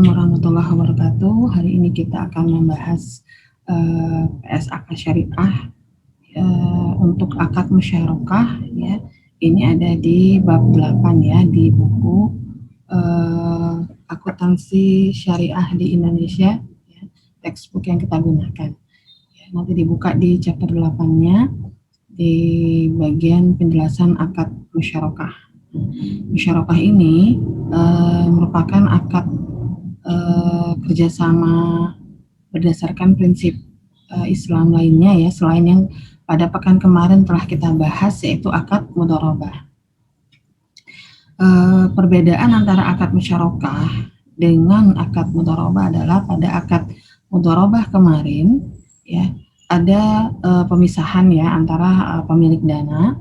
Assalamualaikum warahmatullahi wabarakatuh. Hari ini kita akan membahas PSAK Syariah untuk akad musyarakah ya. Ini ada di bab 8 ya di buku akuntansi syariah di Indonesia ya, textbook yang kita gunakan. Ya, nanti dibuka di chapter 8-nya di bagian penjelasan akad musyarakah. Musyarakah ini merupakan akad kerjasama berdasarkan prinsip Islam lainnya ya, selain yang pada pekan kemarin telah kita bahas, yaitu akad mudharabah. Perbedaan antara akad musyarakah dengan akad mudharabah adalah pada akad mudharabah kemarin ya ada pemisahan ya antara pemilik dana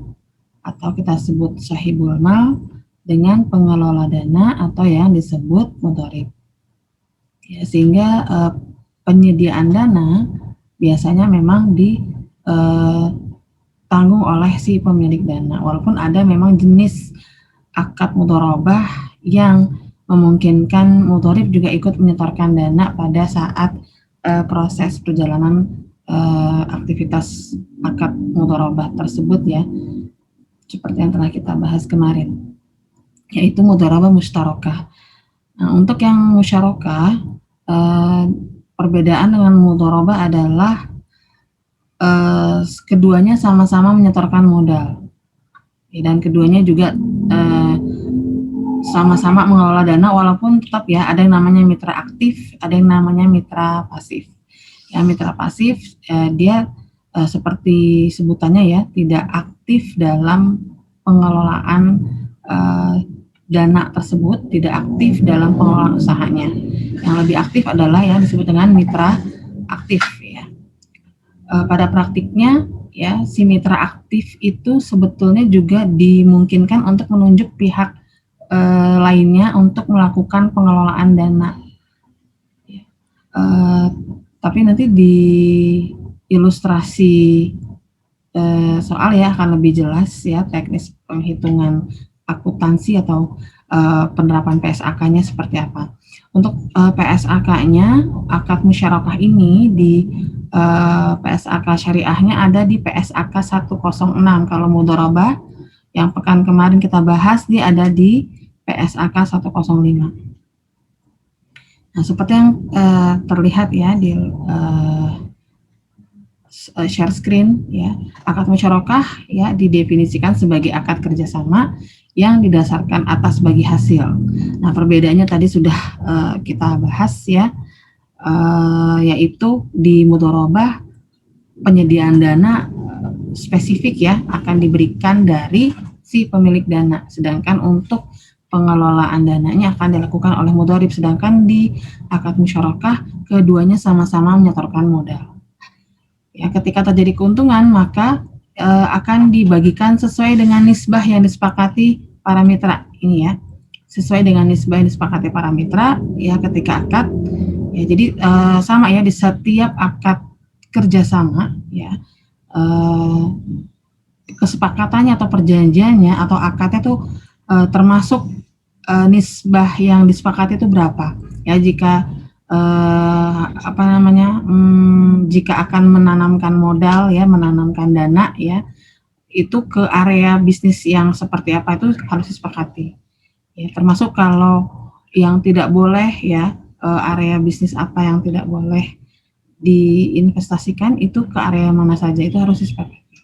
atau kita sebut sahibul mal dengan pengelola dana atau yang disebut mudharib. Ya, sehingga penyediaan dana biasanya memang ditanggung oleh si pemilik dana, walaupun ada memang jenis akad mudharabah yang memungkinkan mudharib juga ikut menyetorkan dana pada saat proses perjalanan aktivitas akad mudharabah tersebut ya, seperti yang telah kita bahas kemarin, yaitu mudharabah mustarakah. Nah, untuk yang musyarakah, perbedaan dengan mudharabah adalah keduanya sama-sama menyetorkan modal dan keduanya juga sama-sama mengelola dana, walaupun tetap ya ada yang namanya mitra aktif, ada yang namanya mitra pasif. Ya, mitra pasif dia seperti sebutannya ya, tidak aktif dalam pengelolaan dana tersebut, tidak aktif dalam pengelolaan usahanya. Yang lebih aktif adalah yang disebut dengan mitra aktif ya. Pada praktiknya ya, si mitra aktif itu sebetulnya juga dimungkinkan untuk menunjuk pihak lainnya untuk melakukan pengelolaan dana. Tapi nanti di ilustrasi soal ya akan lebih jelas ya teknis penghitungan akuntansi atau penerapan PSAK-nya seperti apa. Untuk PSAK-nya, akad musyarakah ini di PSAK syariahnya ada di PSAK 106. Kalau mudharabah yang pekan kemarin kita bahas, dia ada di PSAK 105. Nah, seperti yang terlihat ya di share screen ya, akad musyarakah ya didefinisikan sebagai akad kerjasama yang didasarkan atas bagi hasil. Nah, perbedaannya tadi sudah kita bahas ya, yaitu di mudharabah penyediaan dana spesifik ya akan diberikan dari si pemilik dana, sedangkan untuk pengelolaan dananya akan dilakukan oleh mudharib. Sedangkan di akad musyarakah keduanya sama-sama menyetorkan modal. Ya, ketika terjadi keuntungan maka akan dibagikan sesuai dengan nisbah yang disepakati para mitra ini ya, sesuai dengan nisbah yang disepakati para mitra ya ketika akad ya. Jadi sama ya di setiap akad kerjasama ya, kesepakatannya atau perjanjiannya atau akadnya itu termasuk nisbah yang disepakati itu berapa ya. Jika jika akan menanamkan modal ya, menanamkan dana ya, itu ke area bisnis yang seperti apa itu harus disepakati ya, termasuk kalau yang tidak boleh ya, area bisnis apa yang tidak boleh diinvestasikan itu ke area mana saja itu harus disepakati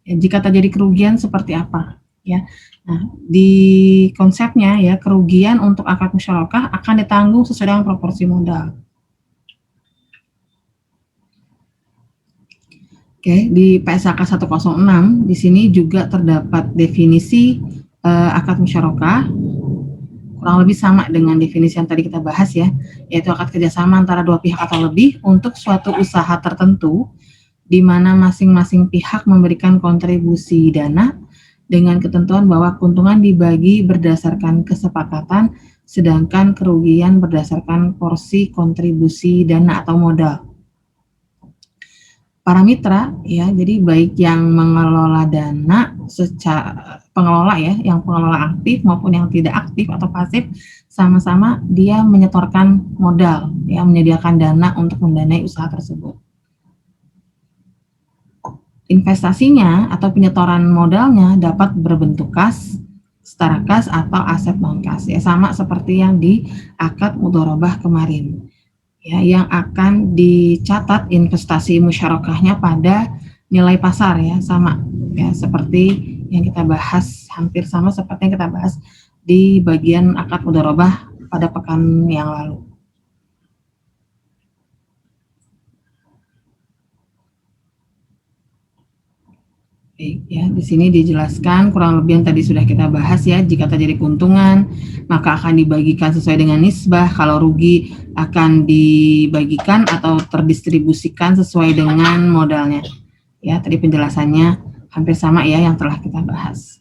ya. Jika terjadi kerugian seperti apa ya. Nah, di konsepnya ya, kerugian untuk akad musyarakah akan ditanggung sesuai dengan proporsi modal. Oke, di PSAK 106 di sini juga terdapat definisi akad musyarakah, kurang lebih sama dengan definisi yang tadi kita bahas ya, yaitu akad kerjasama antara dua pihak atau lebih untuk suatu usaha tertentu di mana masing-masing pihak memberikan kontribusi dana dengan ketentuan bahwa keuntungan dibagi berdasarkan kesepakatan, sedangkan kerugian berdasarkan porsi kontribusi dana atau modal. para mitra ya, jadi baik yang mengelola dana secara pengelola ya, yang pengelola aktif maupun yang tidak aktif atau pasif, sama-sama dia menyetorkan modal ya, menyediakan dana untuk mendanai usaha tersebut. Investasinya atau penyetoran modalnya dapat berbentuk kas, setara kas atau aset non kas ya, sama seperti yang di akad mudharabah kemarin. Ya, yang akan dicatat investasi musyarakahnya pada nilai pasar ya, sama ya seperti yang kita bahas, hampir sama seperti yang kita bahas di bagian akad mudharabah pada pekan yang lalu. Baik, ya, di sini dijelaskan kurang lebih yang tadi sudah kita bahas ya. Jika terjadi keuntungan, maka akan dibagikan sesuai dengan nisbah. Kalau rugi akan dibagikan atau terdistribusikan sesuai dengan modalnya. Ya, tadi penjelasannya hampir sama ya yang telah kita bahas.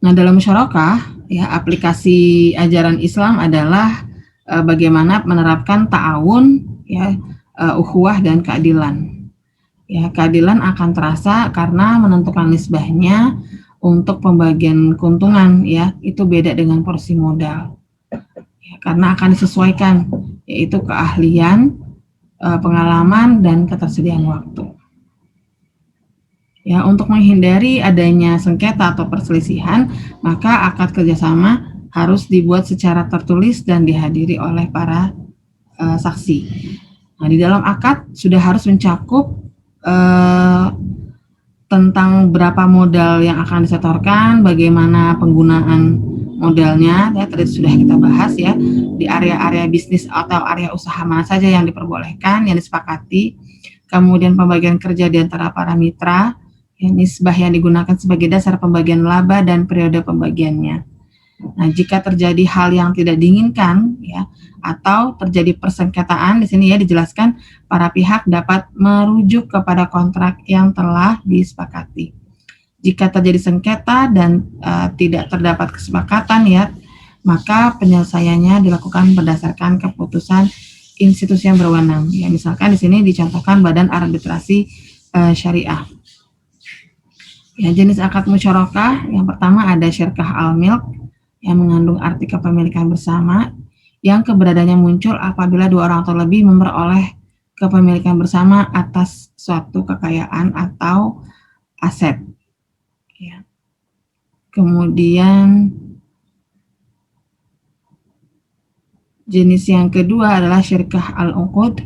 Nah, dalam musyarakah, ya, aplikasi ajaran Islam adalah bagaimana menerapkan ta'awun, ya, ukhuwah dan keadilan. Ya, keadilan akan terasa karena menentukan nisbahnya untuk pembagian keuntungan ya, itu beda dengan porsi modal. Ya, karena akan disesuaikan yaitu keahlian, pengalaman dan ketersediaan waktu. Ya, untuk menghindari adanya sengketa atau perselisihan, maka akad kerjasama harus dibuat secara tertulis dan dihadiri oleh para saksi. Nah, di dalam akad sudah harus mencakup tentang berapa modal yang akan disetorkan, bagaimana penggunaan modalnya, ya tadi sudah kita bahas ya, di area-area bisnis atau area usaha mana saja yang diperbolehkan, yang disepakati, kemudian pembagian kerja di antara para mitra, ya, nisbah yang digunakan sebagai dasar pembagian laba dan periode pembagiannya. Nah, jika terjadi hal yang tidak diinginkan, ya, atau terjadi persengketaan, di sini ya dijelaskan para pihak dapat merujuk kepada kontrak yang telah disepakati. Jika terjadi sengketa dan tidak terdapat kesepakatan, ya, maka penyelesaiannya dilakukan berdasarkan keputusan institusi yang berwenang. Ya, misalkan di sini dicontohkan Badan Arbitrasi Syariah. Ya, jenis akad musyarakah yang pertama ada syirkah al-milk yang mengandung arti kepemilikan bersama yang keberadaannya muncul apabila dua orang atau lebih memperoleh kepemilikan bersama atas suatu kekayaan atau aset. Ya. Kemudian jenis yang kedua adalah syirkah al-uqud,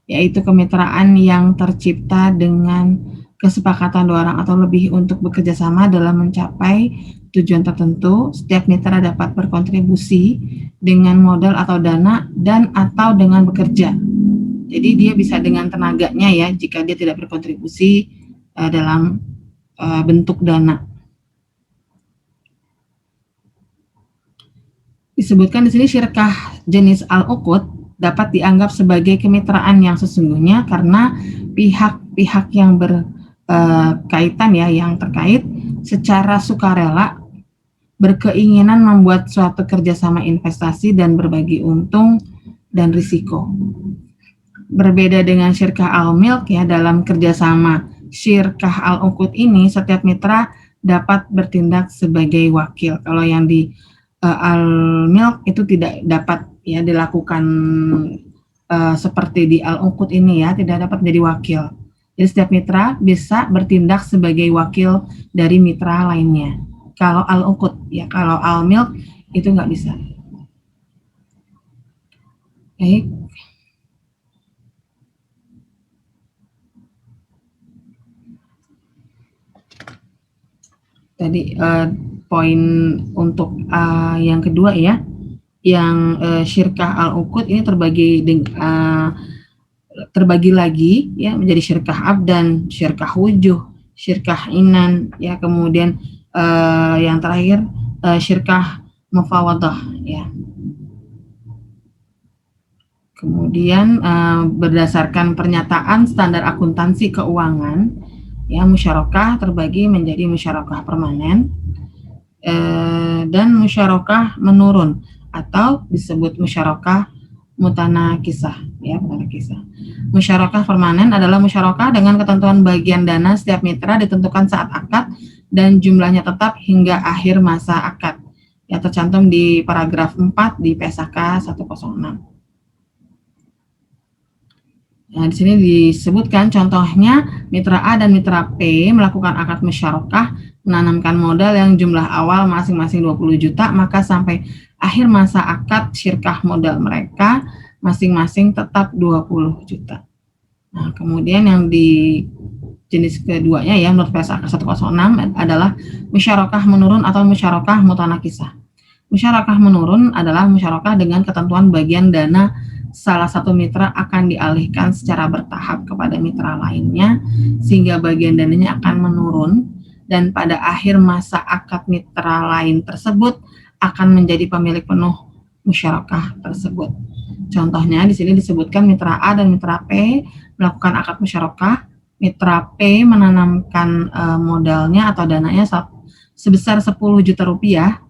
yaitu kemitraan yang tercipta dengan kesepakatan dua orang atau lebih untuk bekerja sama dalam mencapai tujuan tertentu. Setiap mitra dapat berkontribusi dengan modal atau dana dan atau dengan bekerja. Jadi dia bisa dengan tenaganya ya, jika dia tidak berkontribusi dalam bentuk dana. Disebutkan di sini syirkah jenis al-uqud dapat dianggap sebagai kemitraan yang sesungguhnya karena pihak-pihak yang berkaitan ya, yang terkait secara sukarela berkeinginan membuat suatu kerjasama investasi dan berbagi untung dan risiko. Berbeda dengan syirkah al-milk ya, dalam kerjasama syirkah al-uqud ini setiap mitra dapat bertindak sebagai wakil. Kalau yang di al-milk itu tidak dapat ya dilakukan seperti di al-uqud ini ya, tidak dapat menjadi wakil. Jadi setiap mitra bisa bertindak sebagai wakil dari mitra lainnya. Kalau al-uqud ya, kalau al-milk itu nggak bisa. Baik. Tadi poin untuk yang kedua ya, yang syirkah al-uqud ini terbagi lagi ya menjadi syirkah abdan, syirkah wujuh, syirkah inan ya, kemudian yang terakhir syirkah mufawadah ya. Kemudian berdasarkan pernyataan standar akuntansi keuangan ya, musyarakah terbagi menjadi musyarakah permanen dan musyarakah menurun atau disebut musyarakah mutanakisah, ya, mutanakisah. Musyarakah permanen adalah musyarakah dengan ketentuan bagian dana setiap mitra ditentukan saat akad dan jumlahnya tetap hingga akhir masa akad. Ya, tercantum di paragraf 4 di PSAK 106. Nah, di sini disebutkan contohnya mitra A dan mitra P melakukan akad musyarakah menanamkan modal yang jumlah awal masing-masing 20 juta, maka sampai akhir masa akad syirkah modal mereka masing-masing tetap 20 juta. Nah, kemudian yang di jenis keduanya ya menurut PSAK 106 adalah musyarakah menurun atau musyarakah mutanakisah. Musyarakah menurun adalah musyarakah dengan ketentuan bagian dana salah satu mitra akan dialihkan secara bertahap kepada mitra lainnya sehingga bagian dananya akan menurun dan pada akhir masa akad mitra lain tersebut akan menjadi pemilik penuh musyarakah tersebut. Contohnya di sini disebutkan mitra A dan mitra P melakukan akad musyarakah. Mitra P menanamkan modalnya atau dananya sebesar 10 juta rupiah.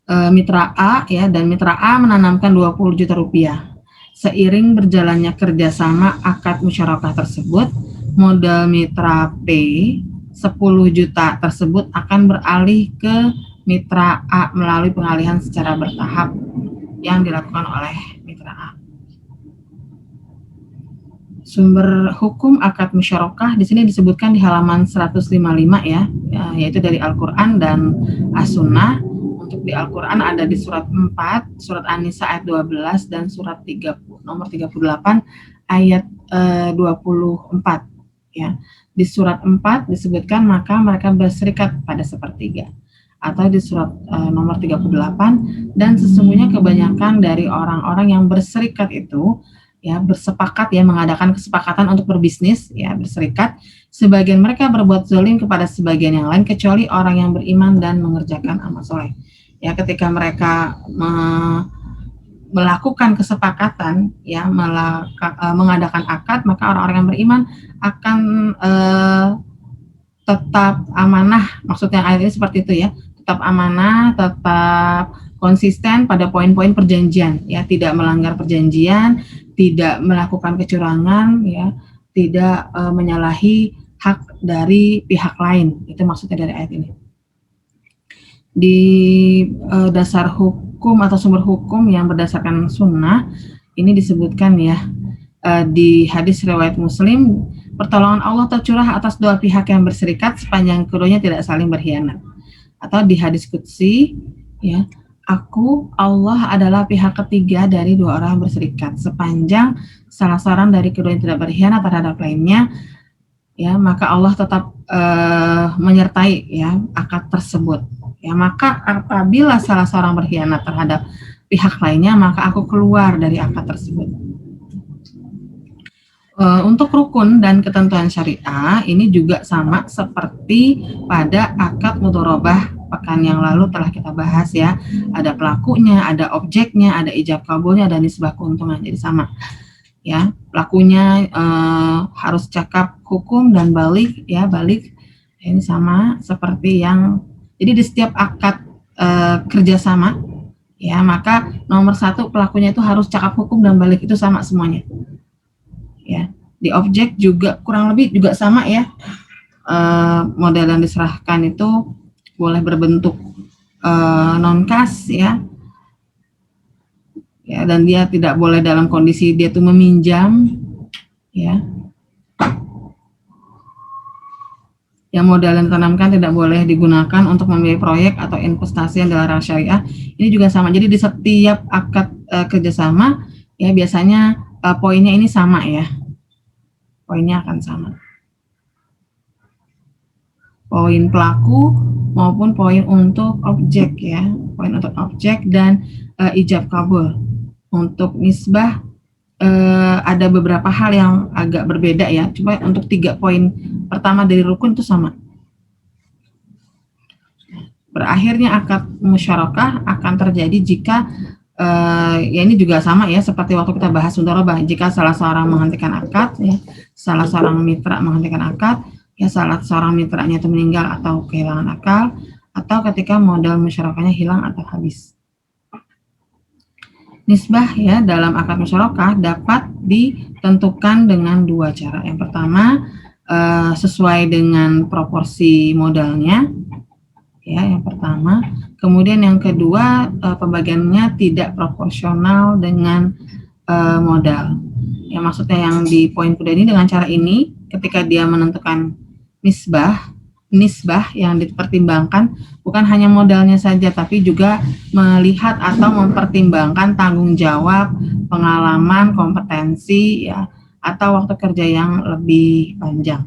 Mitra A ya dan mitra A menanamkan 20 juta rupiah. Seiring berjalannya kerjasama akad musyarakah tersebut, modal mitra P 10 juta tersebut akan beralih ke mitra A melalui pengalihan secara bertahap yang dilakukan oleh mitra A. Sumber hukum akad musyarakah di sini disebutkan di halaman 155 ya, yaitu dari Al-Qur'an dan As-Sunnah. Untuk di Al-Qur'an ada di surat 4, surat An-Nisa ayat 12 dan surat nomor 38 ayat 24 ya. Di surat 4 disebutkan maka mereka berserikat pada sepertiga. Atau di surat nomor 38 dan sesungguhnya kebanyakan dari orang-orang yang berserikat itu ya bersepakat ya mengadakan kesepakatan untuk berbisnis ya berserikat, sebagian mereka berbuat zalim kepada sebagian yang lain kecuali orang yang beriman dan mengerjakan amal soleh. Ya, ketika mereka melakukan kesepakatan ya mengadakan akad, maka orang-orang yang beriman akan tetap amanah, maksudnya ayat ini seperti itu ya, tetap amanah, tetap konsisten pada poin-poin perjanjian ya, tidak melanggar perjanjian, tidak melakukan kecurangan ya, tidak menyalahi hak dari pihak lain. Itu maksudnya dari ayat ini. Di dasar hukum atau sumber hukum yang berdasarkan sunnah ini disebutkan ya di hadis riwayat Muslim, pertolongan Allah tercurah atas dua pihak yang berserikat sepanjang keduanya tidak saling berkhianat. Atau di hadis qudsi ya, aku Allah adalah pihak ketiga dari dua orang berserikat sepanjang salah seorang dari keduanya tidak berkhianat terhadap lainnya ya, maka Allah tetap menyertai ya akad tersebut. Ya, maka apabila salah seorang berkhianat terhadap pihak lainnya, maka aku keluar dari akad tersebut. Untuk rukun dan ketentuan syariah ini juga sama seperti pada akad mudharabah pekan yang lalu telah kita bahas ya. Ada pelakunya, ada objeknya, ada ijab kabulnya, dan nisbah keuntungan. Jadi sama ya, pelakunya harus cakap hukum dan balik ya, balik ini sama seperti yang jadi di setiap akad kerjasama ya, maka nomor satu pelakunya itu harus cakap hukum dan balik, itu sama semuanya ya. Di objek juga kurang lebih juga sama ya, model yang diserahkan itu boleh berbentuk non kas ya, dan dia tidak boleh dalam kondisi dia tuh meminjam ya. Yang modal yang ditanamkan tidak boleh digunakan untuk membiayai proyek atau investasi yang dilarang syariah. Ini juga sama. Jadi di setiap akad kerjasama ya biasanya poinnya ini sama ya. Poinnya akan sama. Poin pelaku maupun poin untuk objek ya. Poin untuk objek dan ijab kabul. Untuk nisbah ada beberapa hal yang agak berbeda ya. Cuma untuk 3 poin pertama dari rukun itu sama. Berakhirnya akad musyarakah akan terjadi jika ya ini juga sama ya seperti waktu kita bahas mudharabah, jika salah seorang menghentikan akad ya, salah seorang mitra menghentikan akad ya, salah seorang mitranya itu meninggal atau kehilangan akal, atau ketika modal musyarakahnya hilang atau habis. Nisbah ya dalam akad musyarakah dapat ditentukan dengan dua cara. Yang pertama sesuai dengan proporsi modalnya, ya yang pertama. Kemudian yang kedua pembagiannya tidak proporsional dengan modal. Ya maksudnya yang di poin kedua ini dengan cara ini, ketika dia menentukan nisbah yang dipertimbangkan bukan hanya modalnya saja, tapi juga melihat atau mempertimbangkan tanggung jawab, pengalaman, kompetensi, ya, atau waktu kerja yang lebih panjang.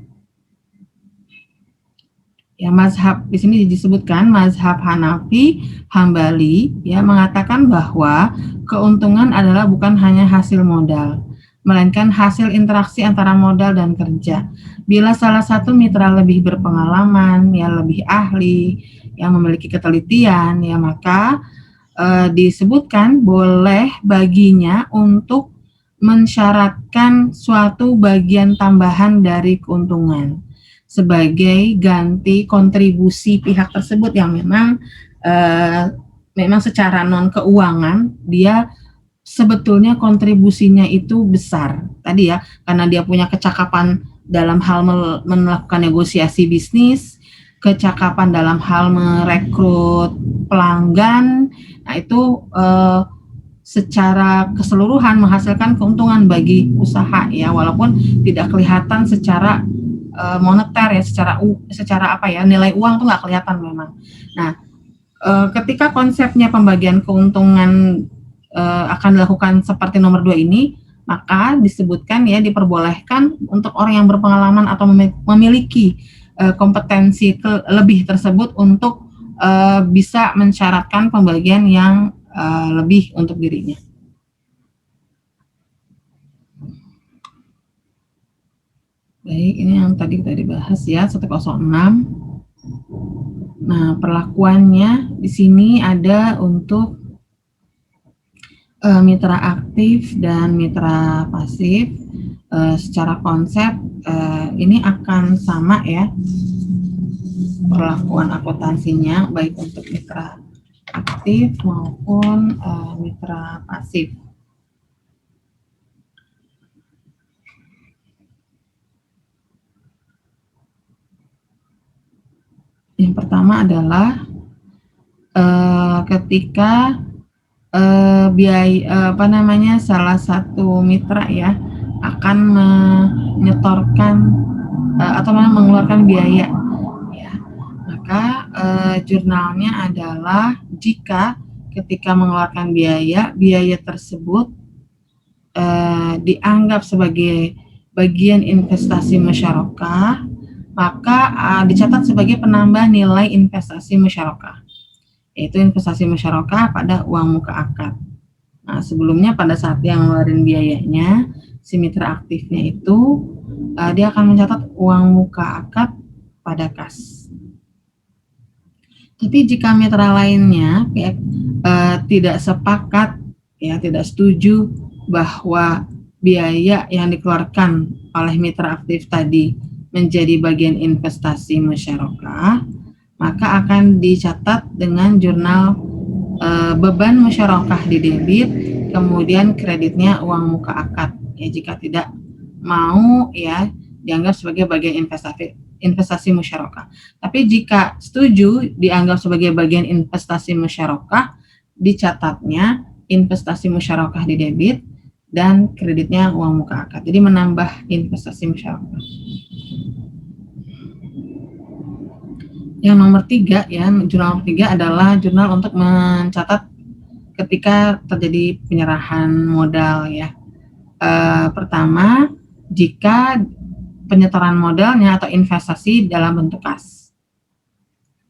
Ya, mazhab di sini disebutkan mazhab Hanafi, Hambali, ya mengatakan bahwa keuntungan adalah bukan hanya hasil modal, melainkan hasil interaksi antara modal dan kerja. Bila salah satu mitra lebih berpengalaman, ya lebih ahli, yang memiliki ketelitian, ya maka disebutkan boleh baginya untuk mensyaratkan suatu bagian tambahan dari keuntungan sebagai ganti kontribusi pihak tersebut yang memang secara non keuangan dia sebetulnya kontribusinya itu besar tadi ya, karena dia punya kecakapan dalam hal melakukan negosiasi bisnis, kecakapan dalam hal merekrut pelanggan. Nah itu secara keseluruhan menghasilkan keuntungan bagi usaha ya, walaupun tidak kelihatan secara moneter ya, secara apa ya, nilai uang tuh nggak kelihatan memang. Nah, ketika konsepnya pembagian keuntungan akan dilakukan seperti nomor 2 ini, maka disebutkan ya diperbolehkan untuk orang yang berpengalaman atau memiliki kompetensi lebih tersebut untuk bisa mensyaratkan pembagian yang lebih untuk dirinya. Baik, ini yang tadi kita dibahas ya, 106. Nah, perlakuannya di sini ada untuk mitra aktif dan mitra pasif. Secara konsep ini akan sama ya perlakuan akuntansinya, baik untuk mitra aktif maupun mitra pasif. Yang pertama adalah ketika biaya salah satu mitra ya akan menyetorkan atau mengeluarkan biaya ya, maka jurnalnya adalah jika ketika mengeluarkan biaya tersebut dianggap sebagai bagian investasi musyarakah, maka dicatat sebagai penambah nilai investasi musyarakah, yaitu investasi musyarakah pada uang muka akad. Nah, sebelumnya pada saat dia ngeluarin biayanya, si mitra aktifnya itu dia akan mencatat uang muka akad pada kas. Tapi jika mitra lainnya tidak sepakat, ya tidak setuju bahwa biaya yang dikeluarkan oleh mitra aktif tadi menjadi bagian investasi musyarakah, maka akan dicatat dengan jurnal beban musyarakah di debit, kemudian kreditnya uang muka akad. Ya, jika tidak mau ya dianggap sebagai bagian investasi musyarakah. Tapi jika setuju dianggap sebagai bagian investasi musyarakah, dicatatnya investasi musyarakah di debit dan kreditnya uang muka akad. Jadi menambah investasi musyarakah. Yang nomor 3 ya, jurnal nomor 3 adalah jurnal untuk mencatat ketika terjadi penyerahan modal ya. Pertama, jika penyetoran modalnya atau investasi dalam bentuk kas.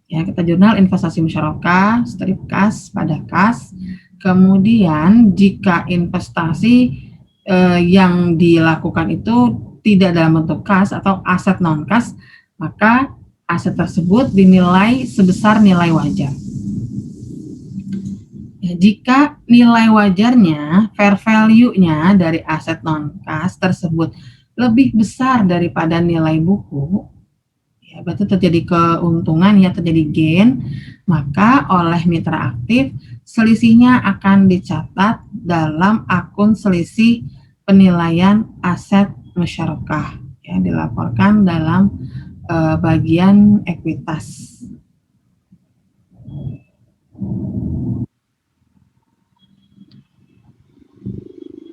Ya, kita jurnal investasi musyarakah, strip kas, pada kas. Kemudian jika investasi yang dilakukan itu tidak dalam bentuk kas atau aset non kas, maka aset tersebut dinilai sebesar nilai wajar. Ya, jika nilai wajarnya, fair value-nya dari aset non kas tersebut lebih besar daripada nilai buku, Ya, berarti terjadi keuntungan ya, terjadi gain, maka oleh mitra aktif selisihnya akan dicatat dalam akun selisih penilaian aset musyarakah, ya, dilaporkan dalam bagian ekuitas.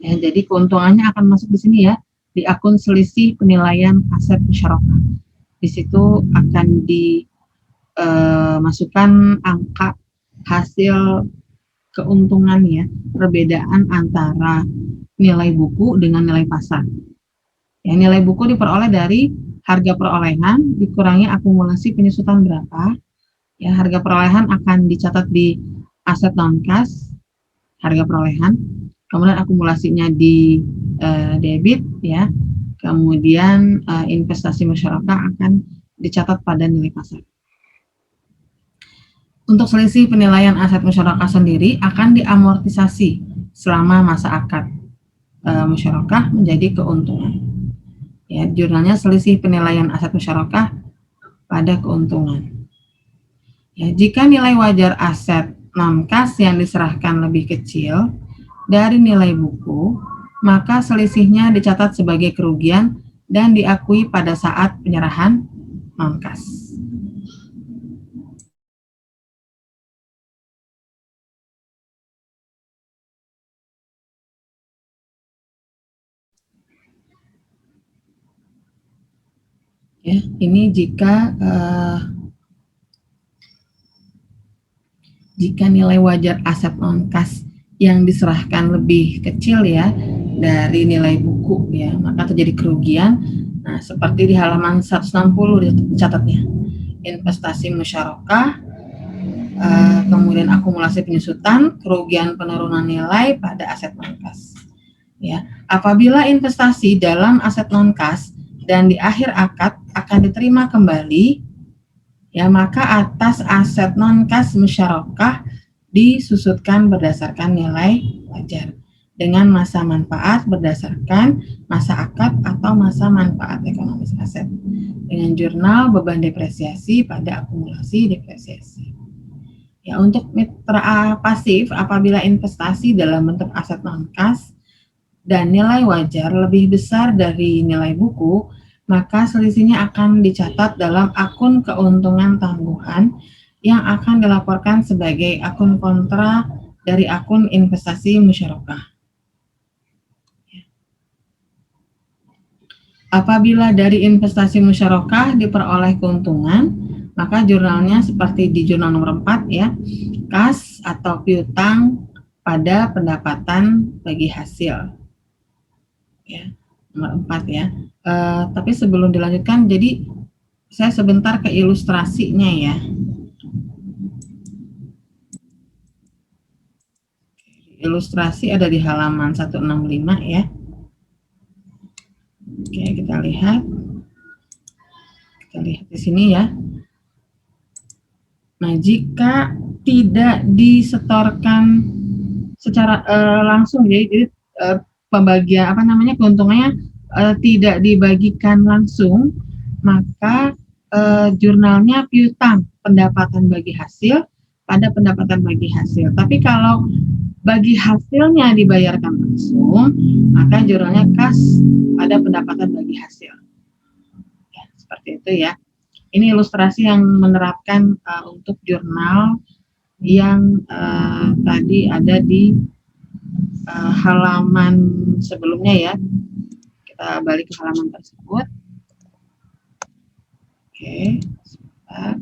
Ya, jadi keuntungannya akan masuk di sini ya, di akun selisih penilaian aset musyarakah. Di situ akan dimasukkan angka hasil keuntungan ya, perbedaan antara nilai buku dengan nilai pasar. Ya, nilai buku diperoleh dari harga perolehan dikurangi akumulasi penyusutan berapa. Ya, harga perolehan akan dicatat di aset non kas, harga perolehan, kemudian akumulasinya di debit ya, kemudian investasi masyarakat akan dicatat pada nilai pasar. Untuk selisih penilaian aset musyarakah sendiri akan diamortisasi selama masa akad musyarakah menjadi keuntungan. Ya, jurnalnya selisih penilaian aset musyarakah pada keuntungan. Ya, jika nilai wajar aset non-kas yang diserahkan lebih kecil dari nilai buku, maka selisihnya dicatat sebagai kerugian dan diakui pada saat penyerahan non-kas. Ya, ini jika nilai wajar aset non-kas yang diserahkan lebih kecil ya dari nilai buku ya, maka terjadi kerugian. Nah, seperti di halaman 160 dicatatnya. Investasi musyarakah, kemudian akumulasi penyusutan, kerugian penurunan nilai pada aset non-kas. Ya, apabila investasi dalam aset non-kas dan di akhir akad akan diterima kembali, ya maka atas aset non-kas musyarakah disusutkan berdasarkan nilai wajar dengan masa manfaat berdasarkan masa akad atau masa manfaat ekonomis aset dengan jurnal beban depresiasi pada akumulasi depresiasi. Ya, untuk mitra pasif apabila investasi dalam bentuk aset non-kas dan nilai wajar lebih besar dari nilai buku, maka selisihnya akan dicatat dalam akun keuntungan tangguhan yang akan dilaporkan sebagai akun kontra dari akun investasi musyarakah. Apabila dari investasi musyarakah diperoleh keuntungan, maka jurnalnya seperti di jurnal nomor 4 ya, kas atau piutang pada pendapatan bagi hasil. Ya, nomor 4 ya. Tapi sebelum dilanjutkan, jadi saya sebentar ke ilustrasinya ya. Ilustrasi ada di halaman 165 ya. Oke, kita lihat. Kita lihat di sini ya. Nah, jika tidak disetorkan secara langsung, jadi pembagian keuntungannya tidak dibagikan langsung, maka jurnalnya piutang pendapatan bagi hasil pada pendapatan bagi hasil. Tapi kalau bagi hasilnya dibayarkan langsung, maka jurnalnya kas pada pendapatan bagi hasil. Ya, seperti itu ya. Ini ilustrasi yang menerapkan untuk jurnal yang tadi ada di halaman sebelumnya ya. Kita balik ke halaman tersebut. Oke, sebentar.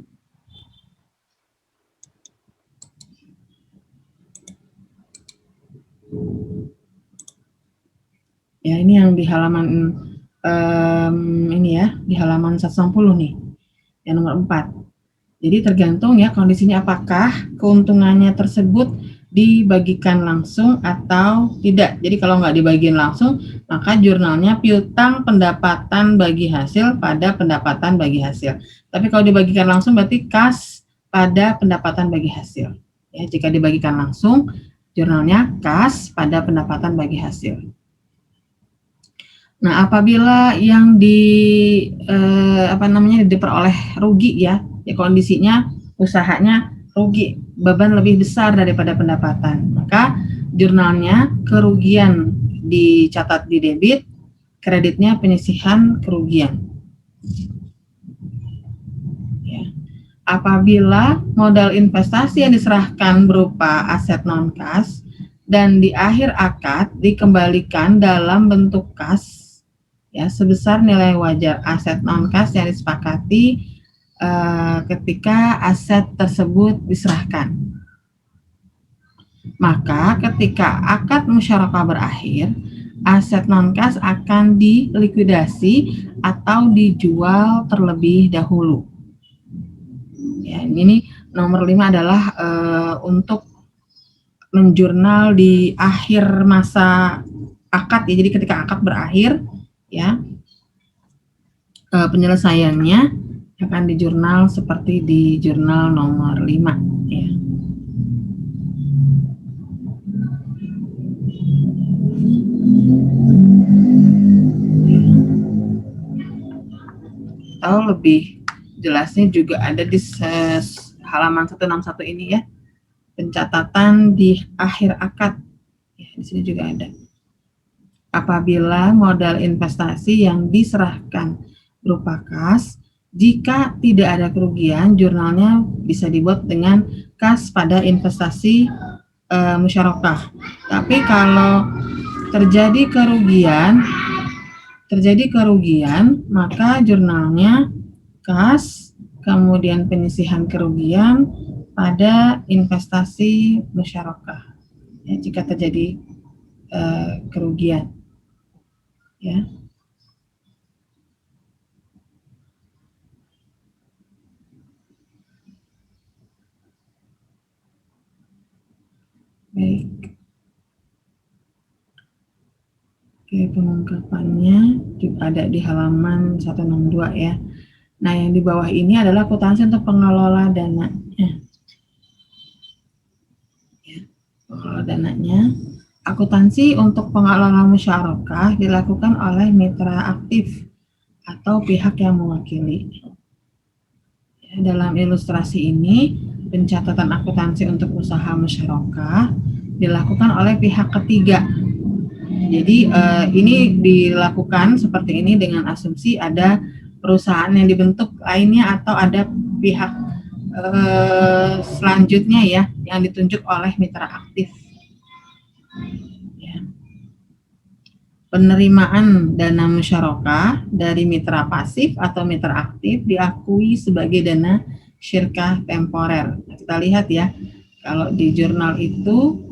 Ya, ini yang di halaman ini ya, di halaman 160 nih, yang nomor 4. Jadi tergantung ya kondisinya apakah keuntungannya tersebut dibagikan langsung atau tidak. Jadi kalau nggak dibagiin langsung, maka jurnalnya piutang pendapatan bagi hasil pada pendapatan bagi hasil. Tapi kalau dibagikan langsung berarti kas pada pendapatan bagi hasil. Ya, jika dibagikan langsung, jurnalnya kas pada pendapatan bagi hasil. Nah, apabila yang diperoleh rugi ya, kondisinya usahanya rugi, beban lebih besar daripada pendapatan, maka jurnalnya kerugian dicatat di debit, kreditnya penyisihan kerugian. Ya. Apabila modal investasi yang diserahkan berupa aset non-kas dan di akhir akad dikembalikan dalam bentuk kas ya sebesar nilai wajar aset non-kas yang disepakati ketika aset tersebut diserahkan. Maka ketika akad musyarakah berakhir, aset non-kas akan dilikuidasi atau dijual terlebih dahulu. Ya, ini nomor 5 adalah untuk menjurnal di akhir masa akad ya. Jadi ketika akad berakhir ya, penyelesaiannya akan dijurnal seperti di jurnal nomor 5 ya. Atau lebih jelasnya juga ada di halaman 161 ini ya, pencatatan di akhir akad ya, di sini juga ada. Apabila modal investasi yang diserahkan berupa kas, jika tidak ada kerugian, jurnalnya bisa dibuat dengan kas pada investasi musyarakah. Tapi kalau terjadi kerugian, maka jurnalnya kas, kemudian penyisihan kerugian pada investasi musyarakah. Ya, jika terjadi kerugian, ya. Baik. Oke, pengungkapannya juga ada di halaman 162 ya. Nah, yang di bawah ini adalah akuntansi untuk pengelola dananya. Ya, pengelola dananya. Akuntansi untuk pengelola musyarakah dilakukan oleh mitra aktif atau pihak yang mewakili. Ya, dalam ilustrasi ini, pencatatan akuntansi untuk usaha musyarakah dilakukan oleh pihak ketiga. Jadi ini dilakukan seperti ini dengan asumsi ada perusahaan yang dibentuk lainnya atau ada pihak selanjutnya ya yang ditunjuk oleh mitra aktif. Ya. Penerimaan dana musyarakah dari mitra pasif atau mitra aktif diakui sebagai dana syirkah temporer. Nah, kita lihat ya, kalau di jurnal itu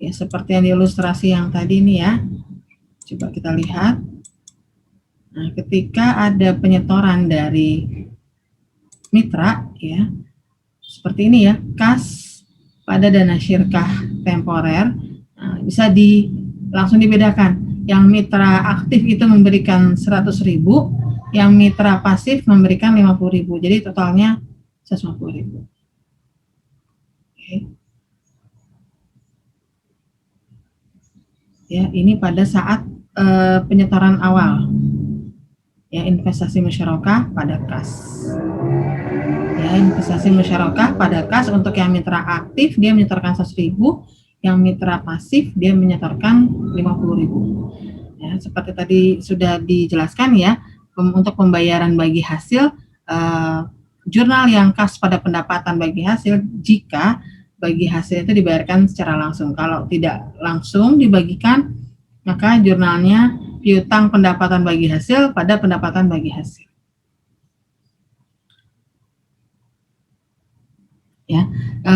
ya seperti yang di ilustrasi yang tadi ini ya. Coba kita lihat. Nah, ketika ada penyetoran dari mitra ya, seperti ini ya, kas pada dana syirkah temporer, nah, bisa langsung dibedakan. Yang mitra aktif itu memberikan 100.000, yang mitra pasif memberikan 50.000. Jadi totalnya 150.000. Oke. Ya, ini pada saat penyetoran awal. Ya, investasi musyarakah pada kas. Ya, investasi musyarakah pada kas untuk yang mitra aktif dia menyetorkan 100.000, yang mitra pasif dia menyetorkan 50.000. Ya, seperti tadi sudah dijelaskan ya, untuk pembayaran bagi hasil jurnal yang kas pada pendapatan bagi hasil jika bagi hasil itu dibayarkan secara langsung. Kalau tidak langsung dibagikan, maka jurnalnya piutang pendapatan bagi hasil pada pendapatan bagi hasil. Ya,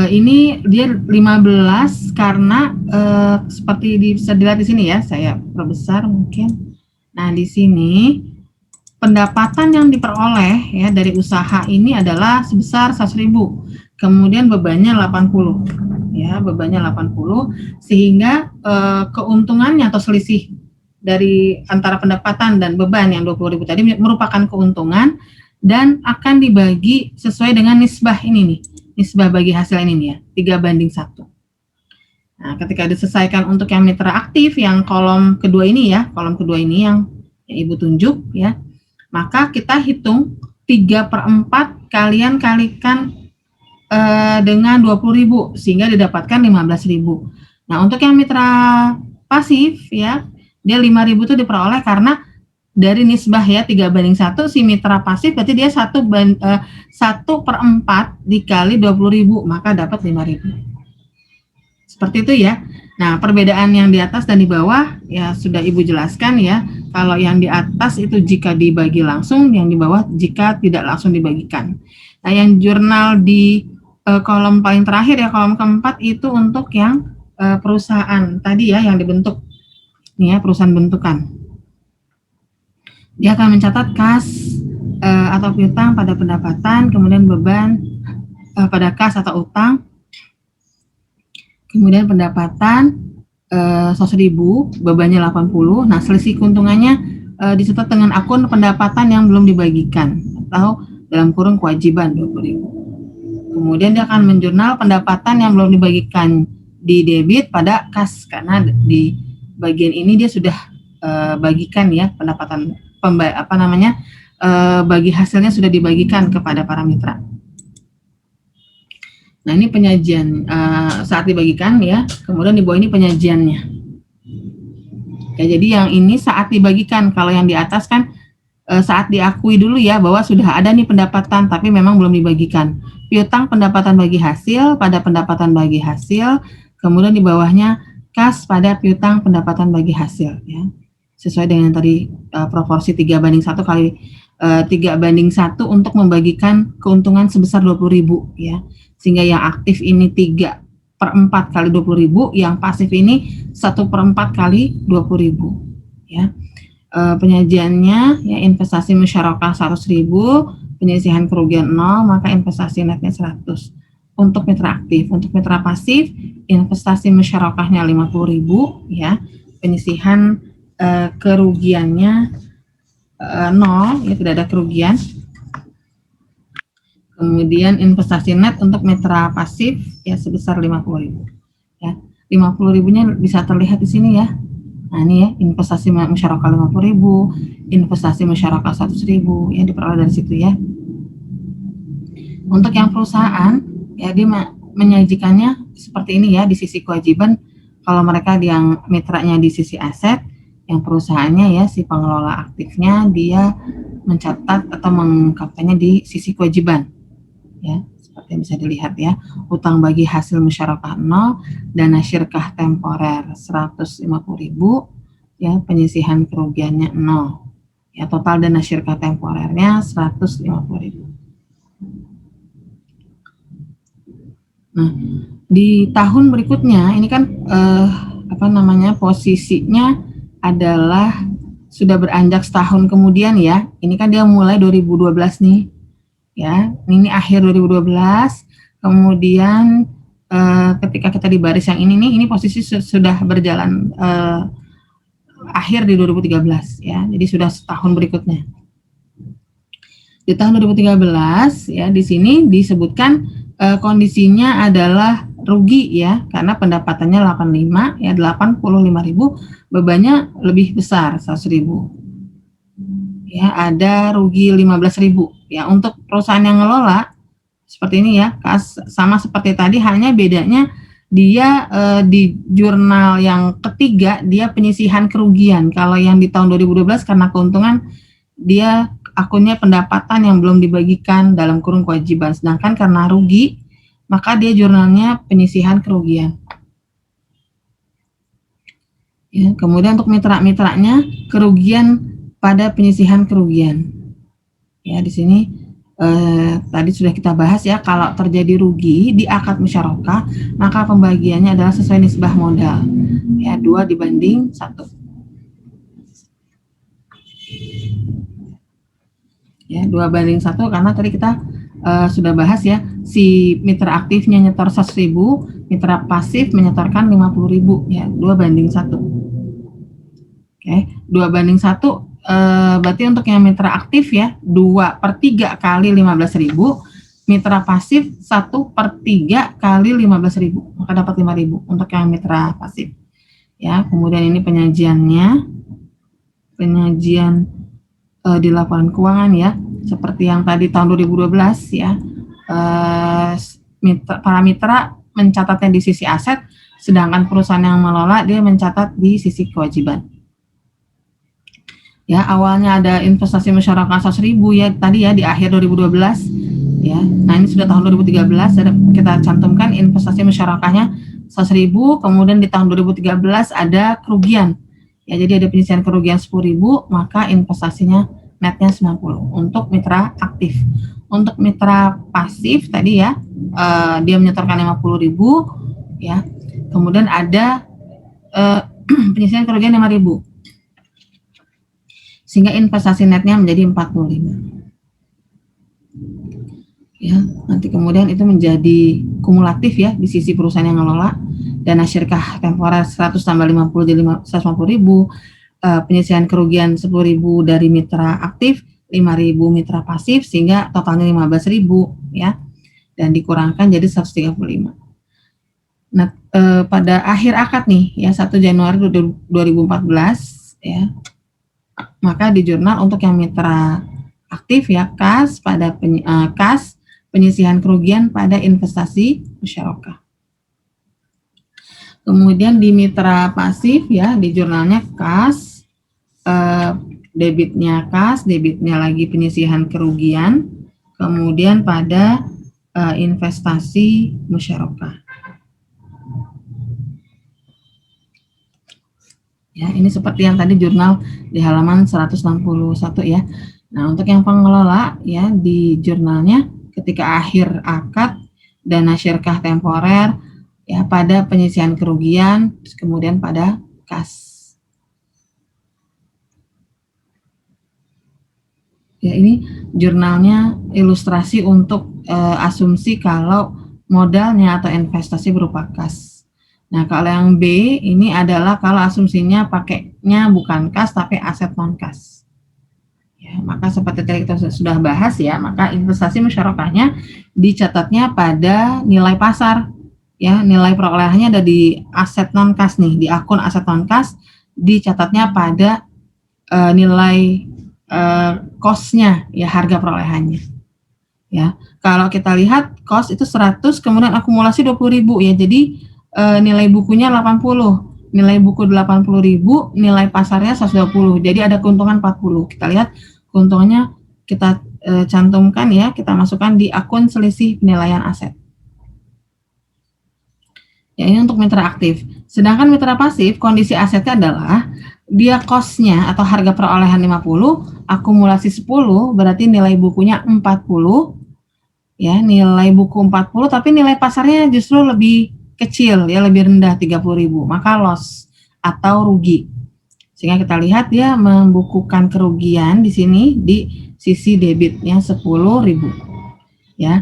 ini dia 15 karena seperti bisa dilihat di sini ya, saya perbesar mungkin. Nah, di sini pendapatan yang diperoleh ya dari usaha ini adalah sebesar 100.000. Kemudian bebannya 80. Ya, bebannya 80 sehingga keuntungannya atau selisih dari antara pendapatan dan beban yang 20.000 tadi merupakan keuntungan dan akan dibagi sesuai dengan nisbah ini nih. Nisbah bagi hasil ini nih ya, 3:1. Nah, ketika diselesaikan untuk yang mitra aktif, yang kolom kedua ini ya, kolom kedua ini yang yang Ibu tunjuk ya, maka kita hitung 3/4 kalian kalikan dengan 20.000 sehingga didapatkan 15.000. Nah, untuk yang mitra pasif ya, dia 5.000 itu diperoleh karena dari nisbah ya 3/1, si mitra pasif berarti dia 1/4 dikali 20.000, maka dapat 5.000. Seperti itu ya. Nah, perbedaan yang di atas dan di bawah ya sudah Ibu jelaskan ya. Kalau yang di atas itu jika dibagi langsung, yang di bawah jika tidak langsung dibagikan. Nah, yang jurnal di kolom paling terakhir ya, kolom keempat itu untuk yang perusahaan tadi ya yang dibentuk. Nih ya, perusahaan bentukan. Dia akan mencatat kas atau piutang pada pendapatan, kemudian beban pada kas atau utang, kemudian pendapatan 100.000, bebannya 80. Nah, selisih keuntungannya dicatat dengan akun pendapatan yang belum dibagikan atau dalam kurung kewajiban 20.000. Kemudian dia akan menjurnal pendapatan yang belum dibagikan di debit pada kas karena di bagian ini dia sudah bagikan ya pendapatan bagi hasilnya sudah dibagikan kepada para mitra. Nah, ini penyajian saat dibagikan ya, kemudian di bawah ini penyajiannya. Ya, jadi yang ini saat dibagikan, kalau yang di atas kan saat diakui dulu ya bahwa sudah ada nih pendapatan tapi memang belum dibagikan. Piutang pendapatan bagi hasil pada pendapatan bagi hasil, kemudian di bawahnya kas pada piutang pendapatan bagi hasil ya. Sesuai dengan tadi proporsi 3/1 kali 3/1 untuk membagikan keuntungan sebesar 20.000 ya. Sehingga yang aktif ini 3/4 kali 20.000, yang pasif ini 1/4 kali 20.000 ya. Penyajiannya ya investasi musyarakah 100.000, penyisihan kerugian 0, maka investasi netnya 100. Untuk mitra aktif, untuk mitra pasif investasi musyarakahnya 50.000 ya, penyisihan kerugiannya 0 ya, tidak ada kerugian. Kemudian investasi net untuk mitra pasif ya sebesar 50.000 ya. 50.000-nya bisa terlihat di sini ya. Nah, ini ya, investasi musyarakah 50.000, investasi musyarakah 100.000, yang diperoleh dari situ ya. Untuk yang perusahaan, ya dia menyajikannya seperti ini ya, di sisi kewajiban, kalau mereka yang mitranya di sisi aset, yang perusahaannya ya, si pengelola aktifnya, dia mencatat atau mengungkapkannya di sisi kewajiban, ya. Seperti yang bisa dilihat ya, utang bagi hasil musyarakah 0, dana syirkah temporer 150.000 ya, penyisihan kerugiannya 0 ya, total dana syirkah temporernya 150.000. Nah, di tahun berikutnya ini kan posisinya adalah sudah beranjak setahun kemudian ya. Ini kan dia mulai 2012 nih. Ya, ini akhir 2012, kemudian ketika kita di baris yang ini nih, ini posisi sudah berjalan akhir di 2013 ya, jadi sudah setahun berikutnya. Di tahun 2013 ya, di sini disebutkan kondisinya adalah rugi ya, karena pendapatannya 85 ya, 85.000, bebannya lebih besar 100.000. Ya, ada rugi 15.000 ya. Untuk perusahaan yang ngelola seperti ini ya, sama seperti tadi, hanya bedanya dia di jurnal yang ketiga dia penyisihan kerugian. Kalau yang di tahun 2012 karena keuntungan, dia akunnya pendapatan yang belum dibagikan dalam kurung kewajiban, sedangkan karena rugi maka dia jurnalnya penyisihan kerugian. Ya, kemudian untuk mitra-mitranya kerugian pada penyisihan kerugian. Ya, di sini tadi sudah kita bahas ya, kalau terjadi rugi di akad musyarakah, maka pembagiannya adalah sesuai nisbah modal. Ya, 2/1. Ya, 2/1 karena tadi kita sudah bahas ya, si mitra aktifnya nyetor 100.000, mitra pasif menyetorkan 50.000 ya, 2/1. Oke, 2/1 berarti untuk yang mitra aktif ya 2/3 kali 15.000, mitra pasif 1/3 kali 15.000, maka dapat 5.000 untuk yang mitra pasif ya. Kemudian ini penyajiannya penyajian di laporan keuangan ya, seperti yang tadi tahun 2012 ya, para mitra mencatatnya di sisi aset, sedangkan perusahaan yang mengelola dia mencatat di sisi kewajiban. Ya, awalnya ada investasi masyarakat 100.000 ya tadi ya di akhir 2012 ya. Nah, ini sudah tahun 2013 kita cantumkan investasi masyarakatnya 100.000, kemudian di tahun 2013 ada kerugian. Ya, jadi ada penyisihan kerugian 10.000, maka investasinya netnya 90 untuk mitra aktif. Untuk mitra pasif tadi ya, dia menyetorkan 50.000 ya. Kemudian ada penyisihan kerugian 5.000. Sehingga investasi netnya menjadi 45. Ya, nanti kemudian itu menjadi kumulatif ya di sisi perusahaan yang ngelola. Dana syirkah temporer 100 tambah 50 jadi 150.000, penyisihan kerugian 10.000 dari mitra aktif, 5.000 mitra pasif, sehingga totalnya 15.000 ya, dan dikurangkan jadi 135. Nah, pada akhir akad nih ya 1 Januari 2014 ya, maka di jurnal untuk yang mitra aktif ya kas pada kas penyisihan kerugian pada investasi musyarakah. Kemudian di mitra pasif ya di jurnalnya kas, debitnya kas, debitnya lagi penyisihan kerugian, kemudian pada investasi musyarakah. Ya, ini seperti yang tadi jurnal di halaman 161 ya. Nah, untuk yang pengelola ya di jurnalnya ketika akhir akad dana syirkah temporer ya pada penyisihan kerugian, kemudian pada kas. Ya, ini jurnalnya ilustrasi untuk asumsi kalau modalnya atau investasi berupa kas. Nah, kalau yang B ini adalah kalau asumsinya pakainya bukan kas tapi aset non kas. Ya, maka seperti tadi kita sudah bahas ya, maka investasi musyarakahnya dicatatnya pada nilai pasar. Ya, nilai perolehannya ada di aset non kas nih, di akun aset non kas dicatatnya pada nilai cost-nya ya, harga perolehannya. Ya, kalau kita lihat cost itu 100 kemudian akumulasi 20.000 ya. Jadi nilai bukunya 80, nilai buku 80.000, nilai pasarnya 120. Jadi ada keuntungan 40. Kita lihat keuntungannya kita cantumkan ya, kita masukkan di akun selisih penilaian aset. Ya, ini untuk mitra aktif. Sedangkan mitra pasif, kondisi asetnya adalah dia cost-nya atau harga perolehan 50, akumulasi 10, berarti nilai bukunya 40. Ya, nilai buku 40 tapi nilai pasarnya justru lebih kecil ya, lebih rendah 30.000, maka loss atau rugi. Sehingga kita lihat dia membukukan kerugian di sini di sisi debitnya 10.000 ya.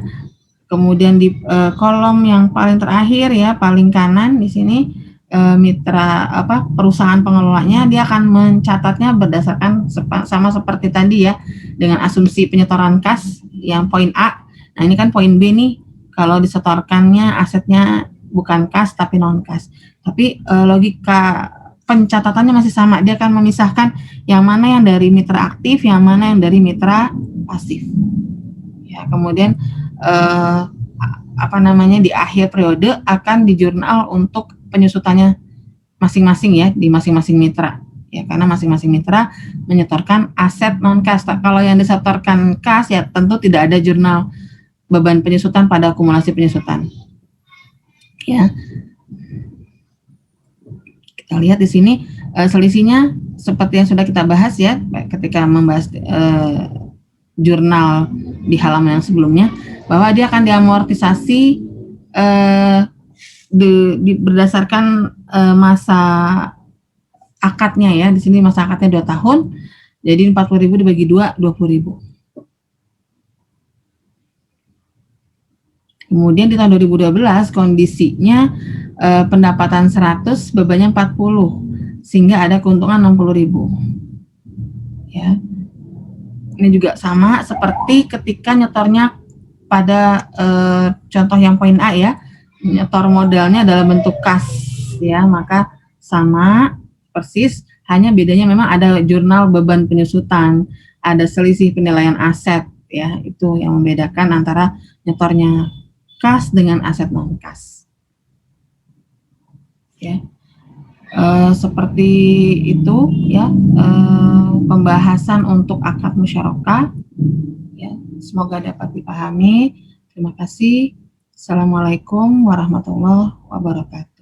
Kemudian di kolom yang paling terakhir ya, paling kanan di sini mitra perusahaan pengelolanya dia akan mencatatnya berdasarkan sama seperti tadi ya, dengan asumsi penyetoran kas yang poin A. Nah, ini kan poin B nih, kalau disetorkannya asetnya bukan kas tapi non kas. Tapi logika pencatatannya masih sama, dia akan memisahkan yang mana yang dari mitra aktif, yang mana yang dari mitra pasif. Ya, kemudian di akhir periode akan di jurnal untuk penyusutannya masing-masing ya di masing-masing mitra. Ya, karena masing-masing mitra menyetorkan aset non kas. Kalau yang disetorkan kas ya tentu tidak ada jurnal beban penyusutan pada akumulasi penyusutan. Ya, kita lihat di sini selisihnya seperti yang sudah kita bahas ya ketika membahas jurnal di halaman yang sebelumnya, bahwa dia akan diamortisasi berdasarkan masa akadnya ya. Di sini masa akadnya 2 tahun, jadi 40.000 dibagi 2, 20.000. Kemudian di tahun 2012 kondisinya pendapatan 100, bebannya 40, sehingga ada keuntungan 60.000. Ya. Ini juga sama seperti ketika nyetornya pada contoh yang poin A ya, nyetor modalnya dalam bentuk kas ya, maka sama persis hanya bedanya memang ada jurnal beban penyusutan, ada selisih penilaian aset, ya, itu yang membedakan antara nyetornya kas dengan aset non kas. Ya, seperti itu ya pembahasan untuk akad musyarakah. Ya, semoga dapat dipahami. Terima kasih. Assalamualaikum warahmatullahi wabarakatuh.